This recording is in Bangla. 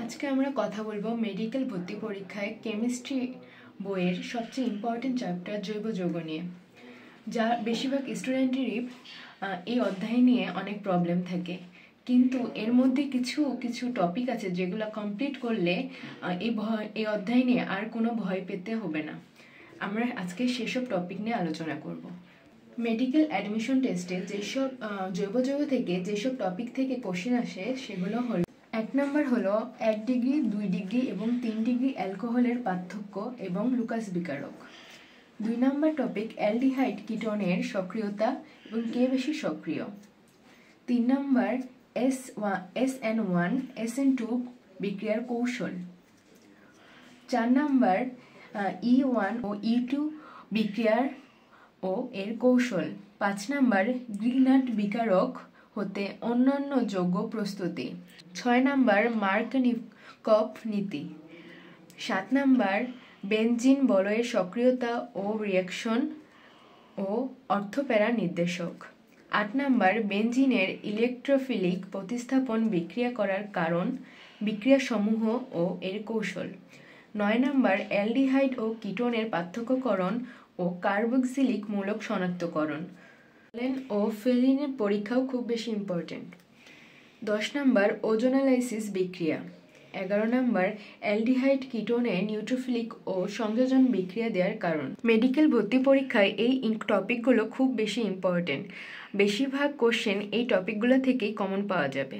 আজকে আমরা কথা বলবো মেডিকেল ভর্তি পরীক্ষায় কেমিস্ট্রি বইয়ের সবচেয়ে ইম্পর্টেন্ট চ্যাপ্টার জৈব যৌগ নিয়ে, যা বেশিরভাগ স্টুডেন্টেরই এই অধ্যায় নিয়ে অনেক প্রবলেম থাকে। কিন্তু এর মধ্যে কিছু কিছু টপিক আছে যেগুলো কমপ্লিট করলে এই অধ্যায় নিয়ে আর কোনো ভয় পেতে হবে না। আমরা আজকে সেসব টপিক নিয়ে আলোচনা করব। মেডিকেল অ্যাডমিশন টেস্টে যেসব জৈব যৌগ থেকে যেসব টপিক থেকে কোশ্চেন আসে সেগুলো হলো, 1 নম্বর হলো 1 ডিগ্রি, 2 ডিগ্রি এবং 3 ডিগ্রি অ্যালকোহলের পার্থক্য এবং লুকাস বিকারক। 2 নম্বর টপিক অ্যালডিহাইড কিটোনের সক্রিয়তা এবং কে বেশি সক্রিয়। 3 নম্বর SN1 SN2 বিক্রিয়ার কৌশল। 4 নম্বর E1 ও E2 বিক্রিয়ার ও এর কৌশল। 5 নম্বর গ্রিনাট বিকারক হতে অন্যান্য যৌগ প্রস্তুতি। 6 নম্বর মার্কনিকভ নীতি। 7 নম্বর বেনজিন বলয়ের সক্রিয়তা ও রিঅ্যাকশন ও অর্থপ্যারা নির্দেশক। 8 নম্বর বেনজিনের ইলেকট্রোফিলিক প্রতিস্থাপন বিক্রিয়া করার কারণ, বিক্রিয়া সমূহ ও এর কৌশল। 9 নম্বর অ্যালডিহাইড ও কিটোনের পার্থক্যকরণ ও কার্বক্সিলিক মূলক শনাক্তকরণ। ও ফেলিনের পরীক্ষাও খুব বেশি ইম্পর্টেন্ট। 10 নম্বর ওজোনালাইসিস বিক্রিয়া। 11 নম্বর অ্যালডিহাইড কিটোনে নিউট্রোফিলিক ও সংযোজন বিক্রিয়া দেওয়ার কারণ। মেডিকেল ভর্তি পরীক্ষায় এই টপিকগুলো খুব বেশি ইম্পর্টেন্ট। বেশিরভাগ কোশ্চেন এই টপিকগুলো থেকেই কমন পাওয়া যাবে।